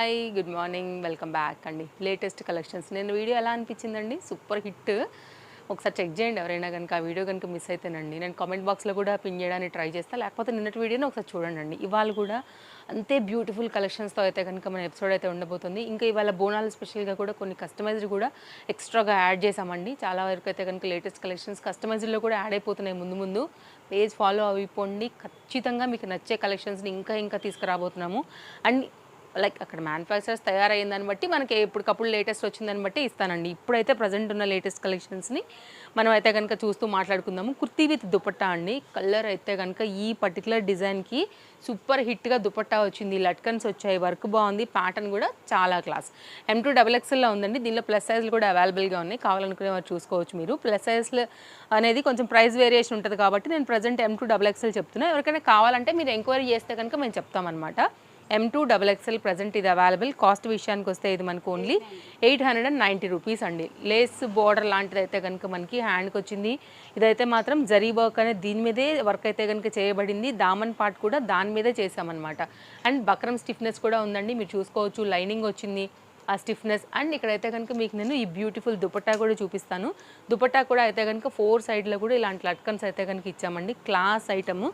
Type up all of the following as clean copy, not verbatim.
Hi good morning welcome back అండి. Latest collections నేను video ఎలా అనిపించిందండి? Super hit. ఒకసారి చెక్ చేయండి ఎవరైనా కనుక ఆ వీడియో కనుక మిస్ అయితేనండి నేను కామెంట్ బాక్స్లో కూడా పిన్ చేయడానికి ట్రై చేస్తాను, లేకపోతే నిన్నటి వీడియోని ఒకసారి చూడండి. ఇవాళ కూడా అంతే బ్యూటిఫుల్ కలెక్షన్స్తో అయితే కనుక మన ఎపిసోడ్ అయితే ఉండబోతుంది. ఇంకా ఇవాళ బోనాలు స్పెషల్గా కూడా కొన్ని కస్టమైజ్డ్ కూడా ఎక్స్ట్రాగా యాడ్ చేసామండి. చాలా వరకు అయితే కనుక లేటెస్ట్ కలెక్షన్స్ కస్టమైజ్డ్లో కూడా యాడ్ అయిపోతున్నాయి. ముందు ముందు పేజ్ ఫాలో అయిపోండి, ఖచ్చితంగా మీకు నచ్చే కలెక్షన్స్ని ఇంకా ఇంకా తీసుకురాబోతున్నాము. అండ్ లైక్ అక్కడ మ్యానుఫ్యాక్చరర్స్ తయారైన దాన్ని బట్టి మనకి ఎప్పటికప్పుడు లేటెస్ట్ వచ్చిందని బట్టి ఇస్తానండి. ఇప్పుడైతే ప్రజెంట్ ఉన్న లేటెస్ట్ కలెక్షన్స్ని మనం అయితే కనుక చూస్తూ మాట్లాడుకుందాము. కుర్తీ విత్ దుపట్టా అండి. కలర్ అయితే కనుక ఈ పర్టికులర్ డిజైన్కి సూపర్ హిట్గా దుపట్టా వచ్చింది, లట్కన్స్ వచ్చాయి, వర్క్ బాగుంది, ప్యాటర్న్ కూడా చాలా క్లాస్. M2XXLలో ఉందండి. దీనిలో ప్లస్ సైజులు కూడా అవైలబుల్గా ఉన్నాయి, కావాలనుకునే వారు చూసుకోవచ్చు. మీరు ప్లస్ సైజ్లు అనేది కొంచెం ప్రైస్ వేరియేషన్ ఉంటుంది కాబట్టి నేను ప్రజెంట్ M2XXL చెప్తున్నా. ఎవరికైనా కావాలంటే మీరు ఎంక్వైరీ చేస్తే కనుక మేము చెప్తామన్నమాట. M2XXL ప్రజెంట్ ఇది అవైలబుల్. కాస్ట్ విషయానికి వస్తే ఇది మనకు ఓన్లీ 890 రూపీస్ అండి. లేస్ బోర్డర్ లాంటిది అయితే కనుక మనకి హ్యాండ్కి వచ్చింది. ఇదైతే మాత్రం జరీ వర్క్ అనేది దీని మీదే వర్క్ అయితే కనుక చేయబడింది. దామన్ పార్ట్ కూడా దాని మీదే చేసామన్నమాట. అండ్ బక్రం స్టిఫ్నెస్ కూడా ఉందండి, మీరు చూసుకోవచ్చు. లైనింగ్ వచ్చింది, ఆ స్టిఫ్నెస్. అండ్ ఇక్కడైతే కనుక మీకు నేను ఈ బ్యూటిఫుల్ దుపట్టా కూడా చూపిస్తాను. దుపట్టా కూడా అయితే కనుక 4 సైడ్లో కూడా ఇలాంటి లట్కన్స్ అయితే కనుక ఇచ్చామండి. క్లాస్ ఐటమ్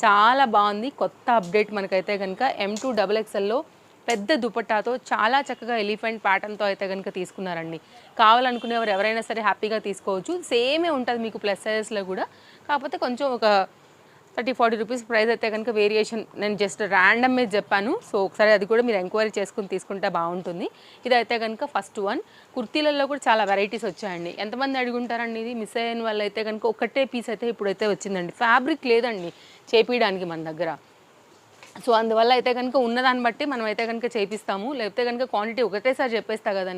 చాలా బాగుంది. కొత్త అప్డేట్ మనకైతే కనుక M2XXLలో పెద్ద దుపట్టాతో చాలా చక్కగా ఎలిఫెంట్ ప్యాటర్న్తో అయితే కనుక తీసుకున్నారండి. కావాలనుకునేవారు ఎవరైనా సరే హ్యాపీగా తీసుకోవచ్చు. సేమే ఉంటుంది మీకు ప్లస్ సైజెస్లో కూడా, కాకపోతే కొంచెం ఒక 30-40 రూపీస్ ప్రైస్ అయితే కనుక వేరియేషన్. నేను జస్ట్ ర్యాండమ్ మీద చెప్పాను. సో ఒకసారి అది కూడా మీరు ఎంక్వైరీ చేసుకుని తీసుకుంటే బాగుంటుంది. ఇదైతే కనుక ఫస్ట్ వన్. కుర్తీలలో కూడా చాలా వెరైటీస్ వచ్చాయండి. ఎంతమంది అడుగుంటారండి? ఇది మిస్ అయిన వాళ్ళు అయితే కనుక ఒకటే పీస్ అయితే ఇప్పుడైతే వచ్చిందండి. ఫ్యాబ్రిక్ లేదండి చేపించడానికి మన దగ్గర. సో అందువల్ల అయితే కనుక ఉన్నదాన్ని బట్టి మనం అయితే కనుక చేపిస్తాము. లేకపోతే కనుక క్వాంటిటీ ఒకటేసారి చెప్పేస్తా కదా.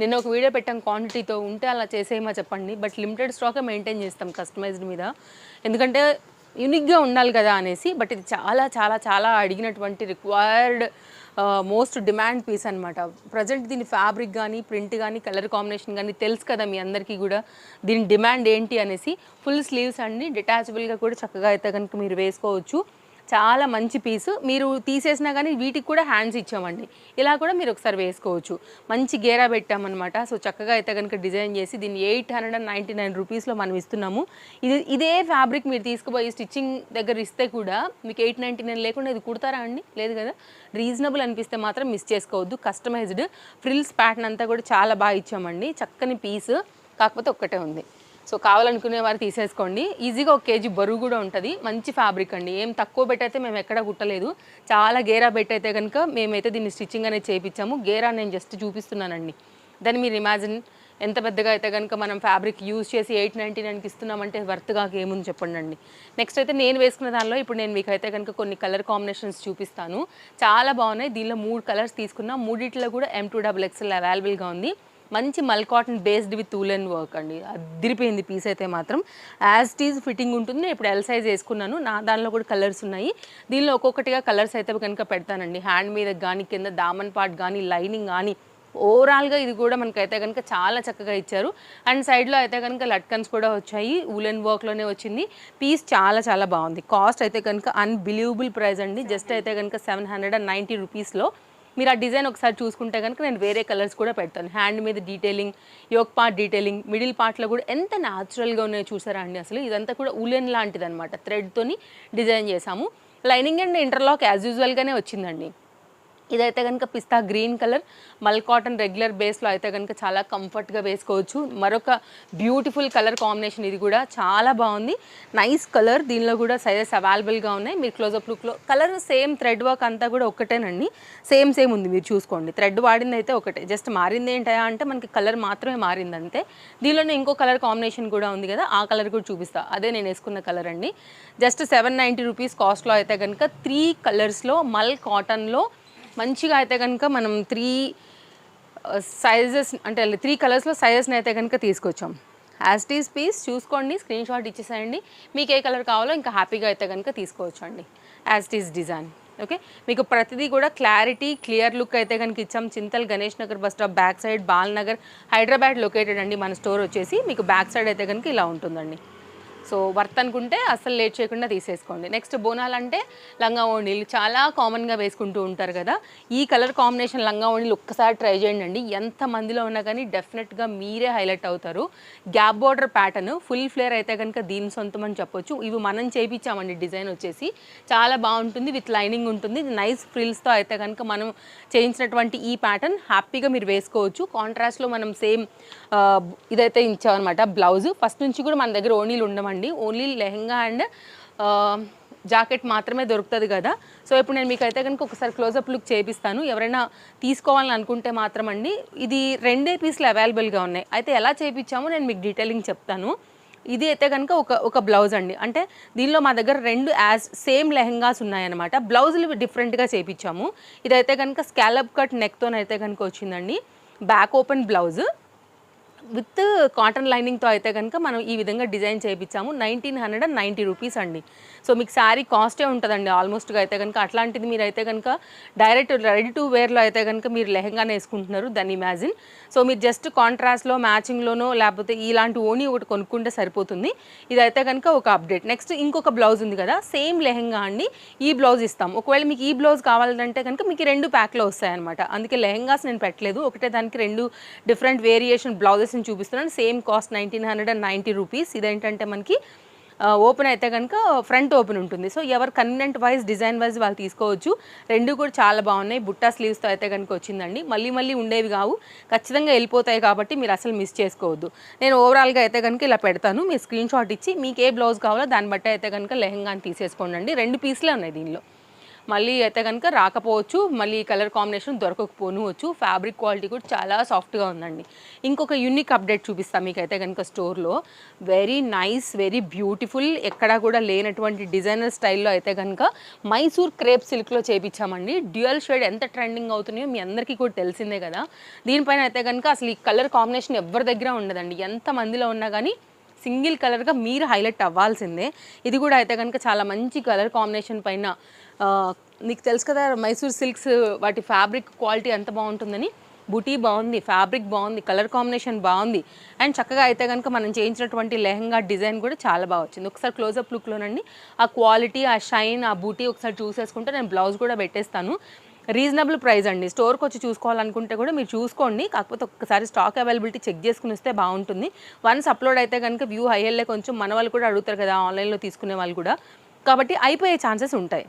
నిన్న ఒక వీడియో పెట్టాం క్వాంటిటీతో, ఉంటే అలా చేసేయమా చెప్పండి. బట్ లిమిటెడ్ స్టాకే మెయింటైన్ చేస్తాం కస్టమైజ్డ్ మీద, ఎందుకంటే యూనిక్గా ఉండాలి కదా అనేసి. బట్ ఇది చాలా చాలా చాలా అడిగినటువంటి రిక్వైర్డ్ మోస్ట్ డిమాండ్ పీస్ అనమాట. ప్రజెంట్ దీని ఫ్యాబ్రిక్ కానీ, ప్రింట్ కానీ, కలర్ కాంబినేషన్ కానీ తెలుసు కదా మీ అందరికీ కూడా దీని డిమాండ్ ఏంటి అనేసి. ఫుల్ స్లీవ్స్ అండి, డిటాచబుల్గా కూడా చక్కగా అయితే కనుక మీరు వేసుకోవచ్చు. చాలా మంచి పీసు. మీరు తీసేసినా కానీ వీటికి కూడా హ్యాండ్స్ ఇచ్చామండి. ఇలా కూడా మీరు ఒకసారి వేసుకోవచ్చు. మంచి గేరా పెట్టామన్నమాట. సో చక్కగా అయితే కనుక డిజైన్ చేసి దీన్ని 899 రూపీస్లో మనం ఇస్తున్నాము. ఇదే ఫ్యాబ్రిక్ మీరు తీసుకుపోయి స్టిచ్చింగ్ దగ్గర ఇస్తే కూడా మీకు 899 లేకుండా ఇది కుడతారా అండి? లేదు కదా. రీజనబుల్ అనిపిస్తే మాత్రం మిస్ చేసుకోవద్దు. కస్టమైజ్డ్ ఫ్రిల్స్ ప్యాటర్న్ అంతా కూడా చాలా బాగా ఇచ్చామండి. చక్కని పీసు, కాకపోతే ఒక్కటే ఉంది. సో కావాలనుకునే వారు తీసేసుకోండి. ఈజీగా 1 కేజీ బరువు కూడా ఉంటుంది. మంచి ఫ్యాబ్రిక్ అండి. ఏం తక్కువ పెట్టయితే మేము ఎక్కడ కుట్టలేదు. చాలా గేరా పెట్టయితే కనుక మేమైతే దీన్ని స్టిచ్చింగ్ అనేది చేయించాము. గేరా నేను జస్ట్ చూపిస్తున్నానండి. దాన్ని మీరు ఇమాజిన్ ఎంత పెద్దగా అయితే కనుక మనం ఫ్యాబ్రిక్ యూజ్ చేసి 899కి ఇస్తున్నామంటే వర్త్గా ఏముంది చెప్పండి అండి. నెక్స్ట్ అయితే నేను వేసుకున్న దానిలో ఇప్పుడు నేను మీకు అయితే కనుక కొన్ని కలర్ కాంబినేషన్స్ చూపిస్తాను. చాలా బాగున్నాయి. దీనిలో 3 కలర్స్ తీసుకున్నా. మూడిట్లో కూడా M2XXL అవైలబుల్గా ఉంది. మంచి మల్ cotton based with woollen work అండి. అదిరిపోయింది పీస్ అయితే మాత్రం. యాజ్ టీజ్ ఫిట్టింగ్ ఉంటుంది. నేను ఇప్పుడు ఎల్ సైజ్ వేసుకున్నాను. దానిలో కూడా కలర్స్ ఉన్నాయి. దీనిలో ఒక్కొక్కటిగా కలర్స్ అయితే కనుక పెడతానండి. హ్యాండ్ మీద కానీ, కింద దామన్ పార్ట్ కానీ, లైనింగ్ కానీ, ఓవరాల్గా ఇది కూడా మనకైతే కనుక చాలా చక్కగా ఇచ్చారు. అండ్ సైడ్లో అయితే కనుక లట్కన్స్ కూడా వచ్చాయి. ఊలెన్ వర్క్లోనే వచ్చింది. పీస్ చాలా చాలా బాగుంది. కాస్ట్ అయితే కనుక అన్బిలీవబుల్ ప్రైస్ అండి. జస్ట్ అయితే కనుక 790 రూపీస్లో మీరు ఆ డిజైన్ ఒకసారి చూసుకుంటే కనుక నేను వేరే కలర్స్ కూడా పెడతాను. హ్యాండ్ మీద detailing, yoke part detailing, middle పార్ట్లో కూడా ఎంత న్యాచురల్గా ఉన్నాయో చూసారా అండి. అసలు ఇదంతా కూడా ఉలెన్ లాంటిది అనమాట. థ్రెడ్తోని డిజైన్ చేసాము. లైనింగ్ అండ్ ఇంటర్లాక్ యాజ్ యూజువల్గానే వచ్చిందండి. ఇదైతే కనుక పిస్తా గ్రీన్ కలర్ మల్ కాటన్ రెగ్యులర్ బేస్లో అయితే కనుక చాలా కంఫర్ట్గా వేసుకోవచ్చు. మరొక బ్యూటిఫుల్ కలర్ కాంబినేషన్. ఇది కూడా చాలా బాగుంది. Nice colour. దీనిలో కూడా సైజెస్ అవైలబుల్గా ఉన్నాయి. మీరు క్లోజప్ లుక్లో కలర్ సేమ్ థ్రెడ్ వర్క్ అంతా కూడా ఒకటేనండి. సేమ్ ఉంది, మీరు చూసుకోండి. థ్రెడ్ వాడింది అయితే ఒకటే, జస్ట్ మారింది ఏంటా అంటే మనకి కలర్ మాత్రమే మారింది అంతే. దీనిలోనే ఇంకో కలర్ కాంబినేషన్ కూడా ఉంది కదా, ఆ కలర్ కూడా చూపిస్తా. అదే నేను వేసుకున్న కలర్ అండి. జస్ట్ 790 రూపీస్ కాస్ట్లో అయితే కనుక 3 కలర్స్లో మల్ కాటన్లో మంచిగా అయితే కనుక మనం 3 సైజెస్ అంటే 3 కలర్స్లో సైజెస్ని అయితే కనుక తీసుకొచ్చాం. యాజ్ టీస్ పీస్ చూసుకోండి, స్క్రీన్ షాట్ ఇచ్చేసేయండి. మీకు ఏ కలర్ కావాలో ఇంకా హ్యాపీగా అయితే కనుక తీసుకోవచ్చు అండి. As teas design. ఓకే, మీకు ప్రతిదీ కూడా క్లారిటీ క్లియర్ లుక్ అయితే కనుక ఇచ్చాం. Chintal Ganesh Nagar bus stop back side, Bal Nagar, Hyderabad located అండి మన స్టోర్ వచ్చేసి. మీకు బ్యాక్ సైడ్ అయితే కనుక ఇలా ఉంటుందండి. సో సో వర్త్ అనుకుంటే అస్సలు లేట్ చేయకుండా తీసేసుకోండి. నెక్స్ట్ బోనాలు అంటే లంగా ఓణీలు చాలా కామన్గా వేసుకుంటూ ఉంటారు కదా. ఈ కలర్ కాంబినేషన్ లంగా ఓణీలు ఒక్కసారి ట్రై చేయండి అండి. ఎంత మందిలో ఉన్నా కానీ డెఫినెట్గా మీరే హైలైట్ అవుతారు. Gap border pattern full flare అయితే కనుక దీని సొంతం అని చెప్పొచ్చు. ఇవి మనం చేయించామండి. డిజైన్ వచ్చేసి చాలా బాగుంటుంది, విత్ లైనింగ్ ఉంటుంది. నైస్ ఫ్రిల్స్తో అయితే కనుక మనం చేయించినటువంటి ఈ ప్యాటర్న్ హ్యాపీగా మీరు వేసుకోవచ్చు. కాంట్రాస్ట్లో మనం సేమ్ ఇదైతే ఇచ్చామన్నమాట బ్లౌజ్. ఫస్ట్ నుంచి కూడా మన దగ్గర ఓణీలు ఉండమండి, ఓన్లీ లెహంగా అండ్ జాకెట్ మాత్రమే దొరుకుతుంది కదా. సో ఇప్పుడు నేను మీకు అయితే కనుక ఒకసారి క్లోజప్ లుక్ చేపిస్తాను. ఎవరైనా తీసుకోవాలని అనుకుంటే మాత్రం అండి ఇది 2 పీసులు అవైలబుల్గా ఉన్నాయి. అయితే ఎలా చేయించామో నేను మీకు డీటెయిలింగ్ చెప్తాను. ఇది అయితే కనుక ఒక బ్లౌజ్ అండి. అంటే దీనిలో మా దగ్గర 2 సేమ్ లెహంగాస్ ఉన్నాయన్నమాట. బ్లౌజులు డిఫరెంట్గా చేయించాము. ఇదైతే కనుక స్కాలప్ కట్ నెక్తోనైతే కనుక వచ్చిందండి. Back open blouse with cotton లైనింగ్తో అయితే కనుక మనం ఈ విధంగా డిజైన్ చేయించాము. 1990 రూపీస్ అండి. సో మీకు శారీ కాస్టే ఉంటుందండి ఆల్మోస్ట్గా అయితే కనుక. అట్లాంటిది మీరు అయితే కనుక డైరెక్ట్ రెడీ టు వేర్లో అయితే కనుక మీరు లెహంగానే వేసుకుంటున్నారు, దాన్ని ఇమాజిన్. సో మీరు జస్ట్ కాంట్రాస్ట్లో మ్యాచింగ్లోనో లేకపోతే ఇలాంటి ఓణీ ఒకటి కొనుక్కుంటే సరిపోతుంది. ఇదైతే కనుక ఒక అప్డేట్. నెక్స్ట్ ఇంకొక బ్లౌజ్ ఉంది కదా, సేమ్ లెహంగా అండి. ఈ బ్లౌజ్ ఇస్తాం. ఒకవేళ మీకు ఈ బ్లౌజ్ కావాలంటే కనుక మీకు 2 ప్యాక్లో వస్తాయన్నమాట. అందుకే లెహంగాస్ నేను పెట్టలేదు, ఒకటే దానికి 2 డిఫరెంట్ వేరియేషన్ బ్లౌజెస్ చూపిస్తున్నాను. Same cost 1990 rupees. ఇదేంటంటే మనకి ఓపెన్ అయితే కనుక ఫ్రంట్ ఓపెన్ ఉంటుంది. సో ఎవరు కన్వీనెంట్ వైజ్ డిజైన్ వైజ్ వాళ్ళు తీసుకోవచ్చు. 2 కూడా చాలా బాగున్నాయి. బుట్టా స్లీవ్స్తో అయితే కనుక వచ్చిందండి. మళ్ళీ ఉండేవి కావు, ఖచ్చితంగా వెళ్ళిపోతాయి కాబట్టి మీరు అసలు మిస్ చేసుకోవద్దు. నేను ఓవరాల్గా అయితే కనుక ఇలా పెడతాను, మీరు స్క్రీన్ షాట్ ఇచ్చి మీకు ఏ బ్లౌజ్ కావాలో దాన్ని బట్టి అయితే కనుక లెహంగాని తీసేసుకోండి అండి. 2 పీసులే ఉన్నాయి దీనిలో. మళ్ళీ అయితే కనుక రాకపోవచ్చు, మళ్ళీ కలర్ కాంబినేషన్ దొరకకపోవచ్చు. ఫ్యాబ్రిక్ క్వాలిటీ కూడా చాలా సాఫ్ట్గా ఉందండి. ఇంకొక యూనిక్ అప్డేట్ చూపిస్తాను మీకు అయితే కనుక స్టోర్లో. వెరీ నైస్, వెరీ బ్యూటిఫుల్, ఎక్కడా కూడా లేనటువంటి డిజైనర్ స్టైల్లో అయితే కనుక మైసూర్ క్రేప్ సిల్క్లో చేయించామండి. డ్యూయల్ షేడ్ ఎంత ట్రెండింగ్ అవుతున్నాయో మీ అందరికీ కూడా తెలిసిందే కదా. దీనిపైన అయితే కనుక అసలు ఈ కలర్ కాంబినేషన్ ఎవరి దగ్గర ఉండదండి. ఎంత మందిలో ఉన్నా కానీ సింగిల్ కలర్గా మీరు హైలైట్ అవ్వాల్సిందే. ఇది కూడా అయితే కనుక చాలా మంచి కలర్ కాంబినేషన్ పైన, నీకు తెలుసు కదా మైసూర్ సిల్క్స్ వాటి ఫ్యాబ్రిక్ క్వాలిటీ ఎంత బాగుంటుందని. బుటీ బాగుంది, ఫ్యాబ్రిక్ బాగుంది, కలర్ కాంబినేషన్ బాగుంది, అండ్ చక్కగా అయితే కనుక మనం చేయించినటువంటి లెహంగా డిజైన్ కూడా చాలా బాగా వచ్చింది. ఒకసారి క్లోజప్ లుక్లోనండి ఆ క్వాలిటీ, ఆ షైన్, ఆ బూటీ ఒకసారి చూసేసుకుంటే నేను బ్లౌజ్ కూడా పెట్టేస్తాను. రీజనబుల్ ప్రైస్ అండి. స్టోర్కి వచ్చి చూసుకోవాలనుకుంటే కూడా మీరు చూసుకోండి, కాకపోతే ఒక్కసారి స్టాక్ అవైలబిలిటీ చెక్ చేసుకుని వస్తే బాగుంటుంది. వన్స్ అప్లోడ్ అయితే కనుక వ్యూ హైయర్లే కొంచెం మన వాళ్ళు కూడా అడుగుతారు కదా ఆన్లైన్లో తీసుకునే వాళ్ళు కూడా, కాబట్టి అయిపోయే ఛాన్సెస్ ఉంటాయి.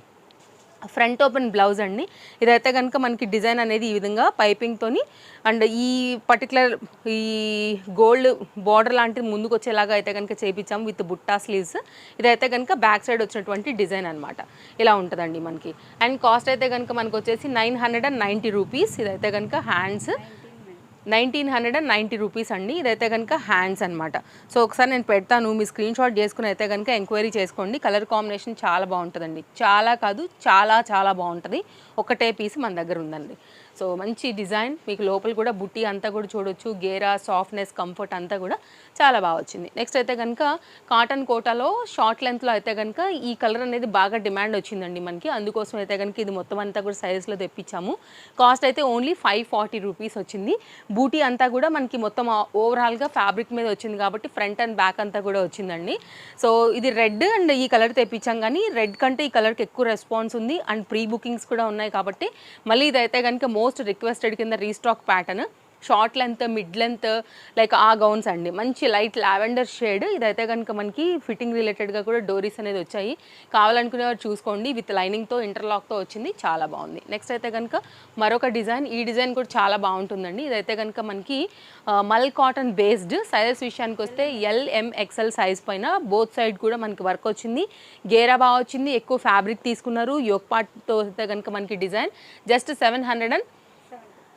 ఫ్రంట్ ఓపెన్ బ్లౌజ్ అండి. ఇదైతే కనుక మనకి డిజైన్ అనేది ఈ విధంగా పైపింగ్తోని అండ్ ఈ పర్టికులర్ ఈ గోల్డ్ బార్డర్ లాంటిది ముందుకు వచ్చేలాగా అయితే కనుక చేయించాము విత్ బుట్టా స్లీవ్స్. ఇదైతే కనుక బ్యాక్ సైడ్ వచ్చినటువంటి డిజైన్ అనమాట. ఇలా ఉంటుందండి మనకి. అండ్ కాస్ట్ అయితే కనుక మనకు వచ్చేసి 990 రూపీస్. ఇదైతే కనుక హ్యాండ్స్ 1990 రూపీస్ అండి. ఇదైతే కనుక హ్యాండ్స్ అనమాట. సో ఒకసారి నేను పెడతాను, మీ స్క్రీన్ షాట్ చేసుకుని అయితే కనుక ఎంక్వైరీ చేసుకోండి. కలర్ కాంబినేషన్ చాలా బాగుంటుందండి. చాలా కాదు, చాలా బాగుంటుంది. ఒకటే పీస్ మన దగ్గర ఉందండి. సో మంచి డిజైన్, మీకు లోపల కూడా బుట్టి అంతా కూడా చూడొచ్చు. గేరా, సాఫ్ట్నెస్, కంఫర్ట్ అంతా కూడా చాలా బాగా వచ్చింది. నెక్స్ట్ అయితే కనుక కాటన్ కోటాలో షార్ట్ లెంత్లో అయితే కనుక ఈ కలర్ అనేది బాగా డిమాండ్ వచ్చిందండి మనకి. అందుకోసం అయితే కనుక ఇది మొత్తం అంతా కూడా సైజెస్లో తెప్పించాము. కాస్ట్ అయితే ఓన్లీ 540 రూపీస్ వచ్చింది. బూటీ అంతా కూడా మనకి మొత్తం ఓవరాల్గా ఫ్యాబ్రిక్ మీద వచ్చింది కాబట్టి ఫ్రంట్ అండ్ బ్యాక్ అంతా కూడా వచ్చిందండి. సో ఇది రెడ్ అండ్ ఈ కలర్ తెప్పించాం, కానీ రెడ్ కంటే ఈ కలర్కి ఎక్కువ రెస్పాన్స్ ఉంది అండ్ ప్రీ బుకింగ్స్ కూడా ఉన్నాయి కాబట్టి మళ్ళీ ఇదైతే కనుక మోస్ట్ రిక్వెస్టెడ్ కింద restock pattern. Short length, mid length, like ఆ గౌన్స్ అండి. మంచి లైట్ లావెండర్ షేడ్. ఇదైతే కనుక మనకి ఫిట్టింగ్ రిలేటెడ్గా కూడా డోరీస్ అనేది వచ్చాయి. కావాలనుకునేవారు చూసుకోండి. విత్ లైనింగ్తో ఇంటర్లాక్తో వచ్చింది, చాలా బాగుంది. నెక్స్ట్ అయితే కనుక మరొక డిజైన్. ఈ డిజైన్ కూడా చాలా బాగుంటుందండి. ఇదైతే కనుక మనకి మల్ కాటన్ బేస్డ్. సైజెస్ విషయానికి వస్తే LMXL సైజ్ పైన బోత్ సైడ్ కూడా మనకి వర్క్ వచ్చింది. గేరా బాగా వచ్చింది, ఎక్కువ ఫ్యాబ్రిక్ తీసుకున్నారు. యోక్ పార్ట్తో అయితే కనుక మనకి డిజైన్ జస్ట్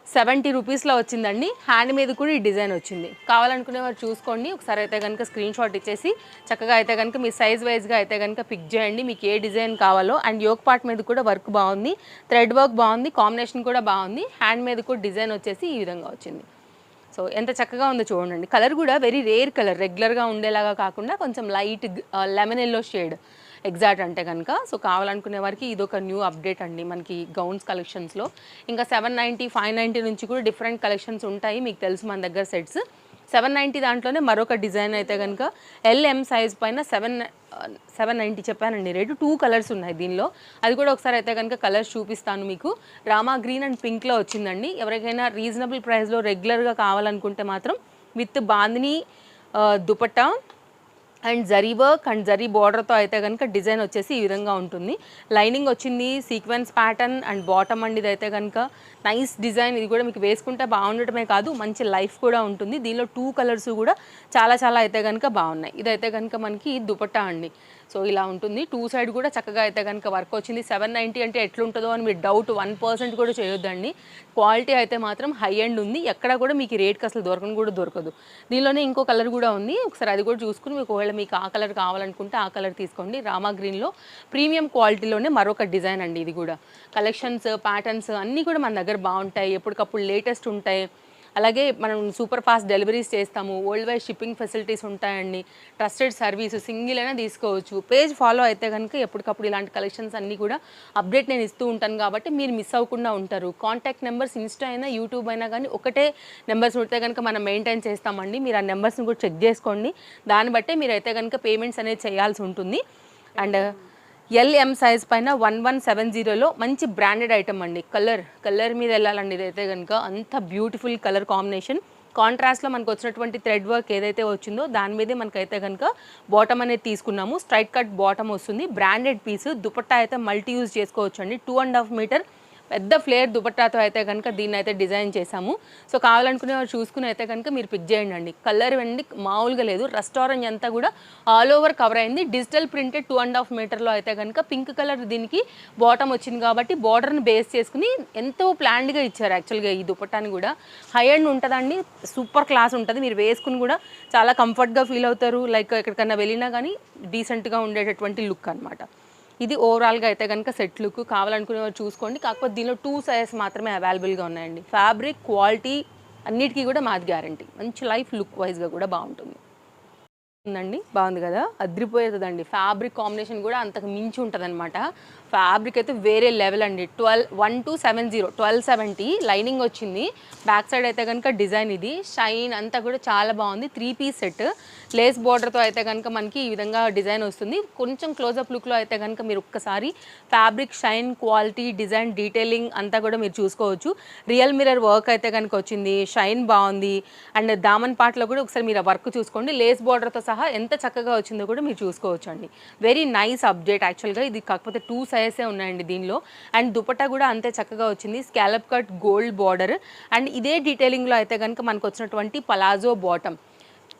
770 రూపీస్లో వచ్చిందండి. హ్యాండ్ మీద కూడా ఈ డిజైన్ వచ్చింది. కావాలనుకునే వారు చూసుకోండి. ఒకసారి అయితే కనుక స్క్రీన్ షాట్ ఇచ్చేసి చక్కగా అయితే కనుక మీ సైజ్ వైజ్గా అయితే కనుక పిక్ చేయండి మీకు ఏ డిజైన్ కావాలో. అండ్ యోక్ పార్ట్ మీద కూడా వర్క్ బాగుంది, థ్రెడ్ వర్క్ బాగుంది, కాంబినేషన్ కూడా బాగుంది. హ్యాండ్ మీద కూడా డిజైన్ వచ్చేసి ఈ విధంగా వచ్చింది. సో ఎంత చక్కగా ఉందో చూడండి. కలర్ కూడా వెరీ రేర్ కలర్, రెగ్యులర్గా ఉండేలాగా కాకుండా కొంచెం light lemon yellow shade exact అంటే కనుక. సో కావాలనుకునే వారికి ఇదొక న్యూ అప్డేట్ అండి మనకి గౌన్స్ కలెక్షన్స్లో. ఇంకా 790, 590 నుంచి కూడా డిఫరెంట్ కలెక్షన్స్ ఉంటాయి, మీకు తెలుసు మన దగ్గర సెట్స్. 790 దాంట్లోనే మరొక డిజైన్ అయితే కనుక LM సైజ్ పైన 790 చెప్పానండి రేటు. 2 కలర్స్ ఉన్నాయి దీనిలో, అది కూడా ఒకసారి అయితే కనుక కలర్స్ చూపిస్తాను మీకు. రామా గ్రీన్ అండ్ పింక్లో వచ్చిందండి. ఎవరికైనా రీజనబుల్ ప్రైస్లో రెగ్యులర్గా కావాలనుకుంటే మాత్రం with bandhani dupatta and zari work and zari బార్డర్తో అయితే కనుక డిజైన్ వచ్చేసి ఈ విధంగా ఉంటుంది. లైనింగ్ వచ్చింది, సీక్వెన్స్ ప్యాటర్న్ అండ్ బాటమ్ అండి. ఇది అయితే కనుక నైస్ డిజైన్. ఇది కూడా మీకు వేసుకుంటే బాగుండటమే కాదు మంచి లైఫ్ కూడా ఉంటుంది. దీనిలో 2 కలర్స్ కూడా చాలా అయితే కనుక బాగున్నాయి. ఇదైతే కనుక మనకి దుపట్టా అండి. సో ఇలా ఉంటుంది. 2 సైడ్ కూడా చక్కగా అయితే కనుక వర్క్ వచ్చింది. 790 అంటే ఎట్లుంటుందో అని మీరు డౌట్ 1% కూడా చేయొద్దండి. క్వాలిటీ అయితే మాత్రం హై ఎండ్ ఉంది. ఎక్కడ కూడా మీకు రేట్కి అసలు దొరకదు. దీనిలోనే ఇంకో కలర్ కూడా ఉంది, ఒకసారి అది కూడా చూసుకుని మీకు ఒకవేళ మీకు ఆ కలర్ కావాలనుకుంటే ఆ కలర్ తీసుకోండి. రామా గ్రీన్లో ప్రీమియం క్వాలిటీలోనే మరొక డిజైన్ అండి. ఇది కూడా కలెక్షన్స్ ప్యాటర్న్స్ అన్నీ కూడా మన దగ్గర బాగుంటాయి, ఎప్పటికప్పుడు లేటెస్ట్ ఉంటాయి. అలాగే మనం సూపర్ ఫాస్ట్ డెలివరీస్ చేస్తాము, వరల్డ్ వైడ్ షిప్పింగ్ ఫెసిలిటీస్ ఉంటాయండి, ట్రస్టెడ్ సర్వీస్, సింగిల్ అయినా తీసుకోవచ్చు. పేజ్ ఫాలో అయితే కనుక ఎప్పటికప్పుడు ఇలాంటి కలెక్షన్స్ అన్నీ కూడా అప్డేట్ నేను ఇస్తూ ఉంటాను కాబట్టి మీరు మిస్ అవ్వకుండా ఉంటారు. కాంటాక్ట్ నెంబర్స్ ఇన్స్టా అయినా యూట్యూబ్ అయినా కానీ ఒకటే నెంబర్స్ ఉంటే కనుక మనం మెయింటైన్ చేస్తామండి. మీరు ఆ నెంబర్స్ని కూడా చెక్ చేసుకోండి, దాన్ని బట్టే మీరు అయితే కనుక పేమెంట్స్ అనేది చేయాల్సి ఉంటుంది. అండ్ LM సైజ్ పైన 1170లో మంచి బ్రాండెడ్ ఐటమ్ అండి. కలర్ మీద వెళ్ళాలండి. ఇదైతే కనుక అంత బ్యూటిఫుల్ కలర్ కాంబినేషన్. కాంట్రాస్ట్లో మనకు వచ్చినటువంటి థ్రెడ్ వర్క్ ఏదైతే వచ్చిందో దాని మీదే మనకైతే కనుక బాటమ్ అనేది తీసుకున్నాము. స్ట్రైట్ కట్ బాటమ్ వస్తుంది, బ్రాండెడ్ పీస్. దుపట్టా అయితే మల్టీ యూజ్ చేసుకోవచ్చు అండి. 2.5 మీటర్ పెద్ద ఫ్లేర్ దుపట్టాతో అయితే కనుక దీన్ని అయితే డిజైన్ చేశాము. సో కావాలనుకునే వాళ్ళు చూసుకుని అయితే కనుక మీరు పిక్ చేయండి. కలర్ అండి మామూలుగా లేదు, రెస్టారెంట్ అంతా కూడా ఆల్ ఓవర్ కవర్ అయింది. డిజిటల్ ప్రింటెడ్ 2.5 మీటర్లో అయితే కనుక పింక్ కలర్ దీనికి బాటమ్ వచ్చింది కాబట్టి బార్డర్ని బేస్ చేసుకుని ఎంతో ప్లాన్డ్గా ఇచ్చారు. యాక్చువల్గా ఈ దుపట్టాని కూడా హై ఎండ్ ఉంటుందండి, సూపర్ క్లాస్ ఉంటుంది. మీరు వేసుకుని కూడా చాలా కంఫర్ట్గా ఫీల్ అవుతారు. లైక్ ఎక్కడికన్నా వెళ్ళినా కానీ డీసెంట్గా ఉండేటటువంటి లుక్ అనమాట. ఇది ఓవరాల్గా అయితే కనుక సెట్ లుక్. కావాలనుకునే వారు చూసుకోండి. కాకపోతే దీనిలో 2 సైజెస్ మాత్రమే అవైలబుల్గా ఉన్నాయండి. ఫ్యాబ్రిక్ క్వాలిటీ అన్నిటికీ కూడా మాది గ్యారంటీ. మంచి లైఫ్ లుక్ వైజ్గా కూడా బాగుంటుంది. ఉందండి, బాగుంది కదా, అద్రిపోయేదండి. ఫ్యాబ్రిక్ కాంబినేషన్ కూడా అంతకు మించి ఉంటుంది అనమాట. ఫ్యాబ్రిక్ అయితే వేరే లెవెల్ అండి. 1270 లైనింగ్ వచ్చింది. బ్యాక్ సైడ్ అయితే కనుక డిజైన్ ఇది షైన్ అంతా కూడా చాలా బాగుంది. 3 పీస్ సెట్ లేస్ బార్డర్తో అయితే కనుక మనకి ఈ విధంగా డిజైన్ వస్తుంది. కొంచెం క్లోజప్ లుక్లో అయితే కనుక మీరు ఒక్కసారి fabric shine quality design detailing అంతా కూడా మీరు చూసుకోవచ్చు. రియల్ మిర్రర్ వర్క్ అయితే కనుక వచ్చింది, షైన్ బాగుంది. అండ్ దామన్ పార్ట్లో కూడా ఒకసారి మీరు ఆ వర్క్ చూసుకోండి. లేస్ బార్డర్తో సహా ఎంత చక్కగా వచ్చిందో కూడా మీరు చూసుకోవచ్చు అండి. వెరీ నైస్ అప్డేట్ యాక్చువల్గా ఇది. కాకపోతే 2 సైజెసే ఉన్నాయండి దీనిలో. అండ్ దుపట్టా కూడా అంతే చక్కగా వచ్చింది. Scallop cut gold border and ఇదే డీటెయిలింగ్లో అయితే కనుక మనకు వచ్చినటువంటి పలాజో బాటమ్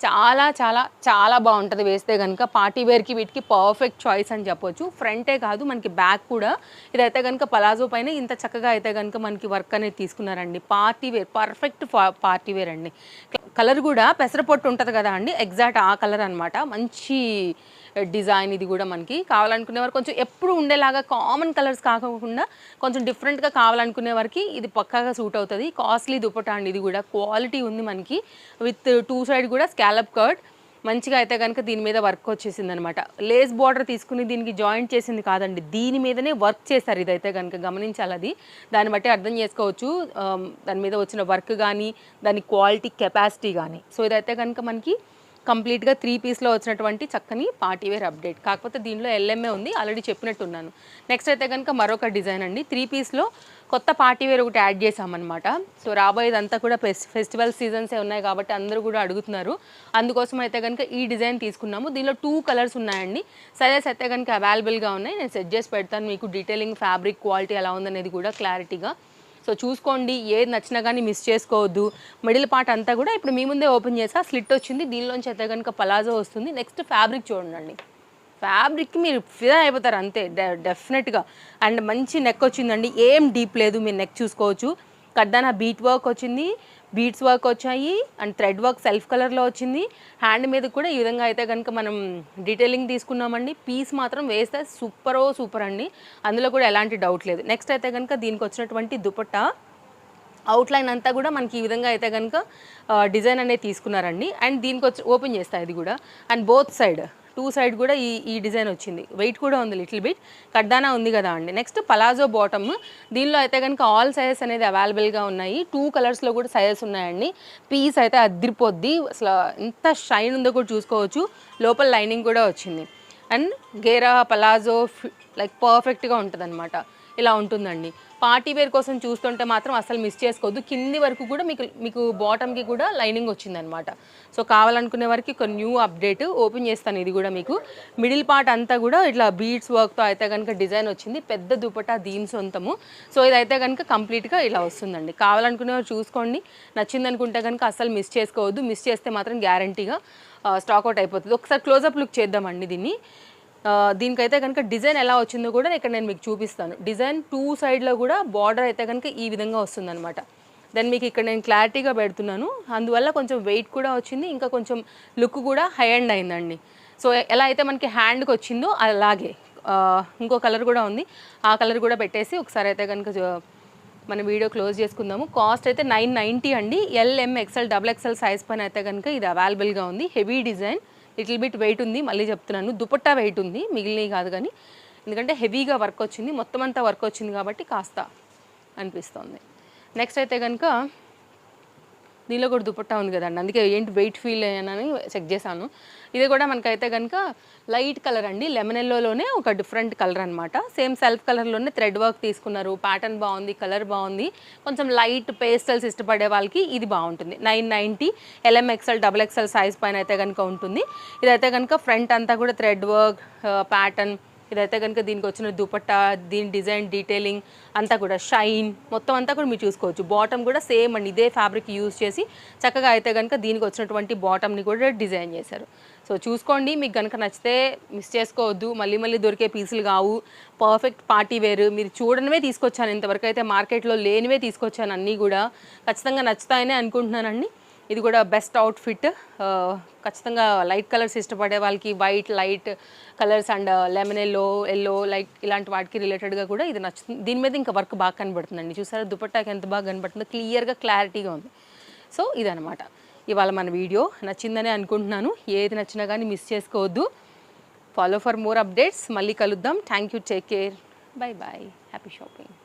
చాలా బాగుంటుంది. వేస్తే కనుక పార్టీ వేర్కి వీటికి పర్ఫెక్ట్ చాయిస్ అని చెప్పొచ్చు. ఫ్రంటే కాదు మనకి బ్యాక్ కూడా ఇదైతే కనుక పలాజో పైన ఇంత చక్కగా అయితే కనుక మనకి వర్క్ అనేది తీసుకున్నారండి. Party wear, perfect party wear అండి. కలర్ కూడా పెసరపొట్టు ఉంటుంది కదా అండి, ఎగ్జాక్ట్ ఆ కలర్ అనమాట. మంచి డిజైన్. ఇది కూడా మనకి కావాలనుకునేవారు కొంచెం ఎప్పుడు ఉండేలాగా కామన్ కలర్స్ కాకుండా కొంచెం డిఫరెంట్గా కావాలనుకునే వారికి ఇది పక్కాగా సూట్ అవుతుంది. కాస్ట్లీ దుపట్టా అండి. ఇది కూడా క్వాలిటీ ఉంది మనకి. విత్ 2 సైడ్ కూడా స్కాలప్ కట్ మంచిగా అయితే కనుక దీని మీద వర్క్ వచ్చేసింది అనమాట. లేస్ బార్డర్ తీసుకుని దీనికి జాయింట్ చేసింది కాదండి, దీని మీదనే వర్క్ చేశారు. ఇదైతే కనుక గమనించాలి. అది దాన్ని బట్టి అర్థం చేసుకోవచ్చు దాని మీద వచ్చిన వర్క్ కానీ దాని క్వాలిటీ కెపాసిటీ కానీ. సో ఇదైతే కనుక మనకి కంప్లీట్గా 3 పీస్లో వచ్చినటువంటి చక్కని పార్టీవేర్ అప్డేట్. కాకపోతే దీనిలో LMఏ ఉంది, ఆల్రెడీ చెప్పినట్టున్నాను. నెక్స్ట్ అయితే కనుక మరొక డిజైన్ అండి. 3 పీస్లో కొత్త పార్టీవేర్ ఒకటి యాడ్ చేసామన్నమాట. సో రాబోయేదంతా కూడా ఫెస్టివల్ సీజన్సే ఉన్నాయి కాబట్టి అందరూ కూడా అడుగుతున్నారు. అందుకోసం అయితే కనుక ఈ డిజైన్ తీసుకున్నాము. దీనిలో 2 కలర్స్ ఉన్నాయండి. సైజెస్ అయితే కనుక అవైలబుల్గా ఉన్నాయి. నేను సెట్ చేసి పెడతాను మీకు. డీటెయిలింగ్ ఫ్యాబ్రిక్ క్వాలిటీ ఎలా ఉందనేది కూడా క్లారిటీగా. సో చూసుకోండి, ఏది నచ్చినా కానీ మిస్ చేసుకోవద్దు. మిడిల్ పార్ట్ అంతా కూడా ఇప్పుడు మీ ముందే ఓపెన్ చేసా, స్లిట్ వచ్చింది. దీనిలోంచి అయితే కనుక పలాజో వస్తుంది. నెక్స్ట్ ఫ్యాబ్రిక్ చూడండి, ఫ్యాబ్రిక్కి మీరు ఫిదా అయిపోతారు అంతే డెఫినెట్గా. అండ్ మంచి నెక్ వచ్చిందండి, ఏం డీప్ లేదు. మీరు నెక్ చూసుకోవచ్చు. కడ్డాన బీట్ వర్క్ వచ్చింది, బీట్స్ వర్క్ వచ్చాయి అండ్ థ్రెడ్ వర్క్ సెల్ఫ్ కలర్లో వచ్చింది. హ్యాండ్ మీద కూడా ఈ విధంగా అయితే కనుక మనం డీటెయిలింగ్ తీసుకున్నామండి. పీస్ మాత్రం వేస్తే సూపర్ అండి, అందులో కూడా ఎలాంటి డౌట్ లేదు. నెక్స్ట్ అయితే కనుక దీనికి వచ్చినటువంటి దుపట్టా అవుట్లైన్ అంతా కూడా మనకి ఈ విధంగా అయితే కనుక డిజైన్ అనేది తీసుకున్నారండి. అండ్ దీనికి వచ్చి ఓపెన్ చేస్తాయి ఇది కూడా. And both side two side కూడా ఈ డిజైన్ వచ్చింది. వెయిట్ కూడా ఉంది లిటిల్ బిట్, కడ్దానా ఉంది కదా అండి. నెక్స్ట్ పలాజో బాటమ్, దీనిలో అయితే కనుక ఆల్ సైజెస్ అనేది అవైలబుల్గా ఉన్నాయి. 2 కలర్స్లో కూడా సైజెస్ ఉన్నాయండి. పీస్ అయితే అదిరిపోద్ది, అసలు ఎంత షైన్ ఉందో కూడా చూసుకోవచ్చు. లోపల లైనింగ్ కూడా వచ్చింది. అండ్ గేరా పలాజో లైక్ పర్ఫెక్ట్గా ఉంటుంది అనమాట. ఇలా ఉంటుందండి. పార్టీ వేర్ కోసం చూస్తుంటే మాత్రం అసలు మిస్ చేసుకోవద్దు. కింది వరకు కూడా మీకు బాటమ్కి కూడా లైనింగ్ వచ్చిందనమాట. సో కావాలనుకునే వారికి ఒక న్యూ అప్డేట్ ఓపెన్ చేస్తాను. ఇది కూడా మీకు మిడిల్ పార్ట్ అంతా కూడా ఇట్లా బీడ్స్ వర్క్తో అయితే కనుక డిజైన్ వచ్చింది. పెద్ద దుపట్టా దీని సొంతము. సో ఇదైతే కనుక కంప్లీట్గా ఇలా వస్తుందండి. కావాలనుకునే వారు చూసుకోండి. నచ్చింది అనుకుంటే కనుక అసలు మిస్ చేసుకోవద్దు. మిస్ చేస్తే మాత్రం గ్యారంటీగా స్టాక్అవుట్ అయిపోతుంది. ఒకసారి క్లోజప్ లుక్ చేద్దామండి దీన్ని. దీనికైతే కనుక డిజైన్ ఎలా వచ్చిందో కూడా ఇక్కడ నేను మీకు చూపిస్తాను. డిజైన్ 2 సైడ్లో కూడా బార్డర్ అయితే కనుక ఈ విధంగా వస్తుందన్నమాట. దెన్ మీకు ఇక్కడ నేను క్లారిటీగా పెడుతున్నాను. అందువల్ల కొంచెం వెయిట్ కూడా వచ్చింది, ఇంకా కొంచెం లుక్ కూడా హై అండ్ అయిందండి. సో ఎలా అయితే మనకి హ్యాండ్కి వచ్చిందో అలాగే ఇంకో కలర్ కూడా ఉంది, ఆ కలర్ కూడా పెట్టేసి ఒకసారి అయితే కనుక మన వీడియో క్లోజ్ చేసుకుందాము. కాస్ట్ అయితే 990 అండి. LM XL XXL సైజ్ పైన అయితే కనుక ఇది అవైలబుల్గా ఉంది. Heavy design, little bit weight ఉంది. మళ్ళీ చెప్తున్నాను, దుపట్టా వెయిట్ ఉంది, మిగిలినవి కాదు. కానీ ఎందుకంటే హెవీగా వర్క్ వచ్చింది, మొత్తం అంతా వర్క్ వచ్చింది కాబట్టి కాస్త అనిపిస్తుంది. నెక్స్ట్ అయితే కనుక దీనిలో కూడా దుపట్టా ఉంది కదండి, అందుకే ఏంటి వెయిట్ ఫీల్ అయ్యానని చెక్ చేశాను. ఇది కూడా మనకైతే కనుక లైట్ కలర్ అండి, లెమన్ ఎల్లోలోనే ఒక డిఫరెంట్ కలర్ అనమాట. సేమ్ సెల్ఫ్ కలర్లోనే థ్రెడ్ వర్క్ తీసుకున్నారు. ప్యాటర్న్ బాగుంది, కలర్ బాగుంది. కొంచెం లైట్ పేస్టల్స్ ఇష్టపడే వాళ్ళకి ఇది బాగుంటుంది. 990 LM XL XXL సైజ్ పైన అయితే కనుక ఉంటుంది. ఇదైతే కనుక ఫ్రంట్ అంతా కూడా థ్రెడ్ వర్క్ ప్యాటర్న్. ఇదైతే కనుక దీనికి వచ్చిన దుపట్టా, దీని డిజైన్ డీటెయిలింగ్ అంతా కూడా షైన్ మొత్తం అంతా కూడా మీరు చూసుకోవచ్చు. బాటమ్ కూడా సేమ్ అండి, ఇదే ఫ్యాబ్రిక్ యూజ్ చేసి చక్కగా అయితే కనుక దీనికి వచ్చినటువంటి బాటమ్ని కూడా డిజైన్ చేశారు. సో చూసుకోండి, మీకు కనుక నచ్చితే మిస్ చేసుకోవద్దు. మళ్ళీ మళ్ళీ దొరికే పీసులు కావు, పర్ఫెక్ట్ పార్టీ వేర్. మీరు చూడనివే తీసుకొచ్చాను, ఇంతవరకు అయితే మార్కెట్లో లేనివే తీసుకొచ్చాను. అన్నీ కూడా ఖచ్చితంగా నచ్చుతాయని అనుకుంటున్నానండి. ఇది కూడా బెస్ట్ అవుట్ఫిట్. ఖచ్చితంగా లైట్ కలర్స్ ఇష్టపడే వాళ్ళకి white light colours and lemon yellow like ఇలాంటి వాటికి రిలేటెడ్గా కూడా ఇది నచ్చుతుంది. దీని మీద ఇంకా వర్క్ బాగా కనబడుతుందండి. చూసారా దుపట్టాకి ఎంత బాగా కనబడుతుందో, క్లియర్గా క్లారిటీగా ఉంది. సో ఇదనమాట ఇవాళ మన వీడియో. నచ్చిందని అనుకుంటున్నాను. ఏది నచ్చినా కానీ మిస్ చేసుకోవద్దు. Follow for more updates. మళ్ళీ కలుద్దాం. Thank you, take care, bye bye, happy shopping.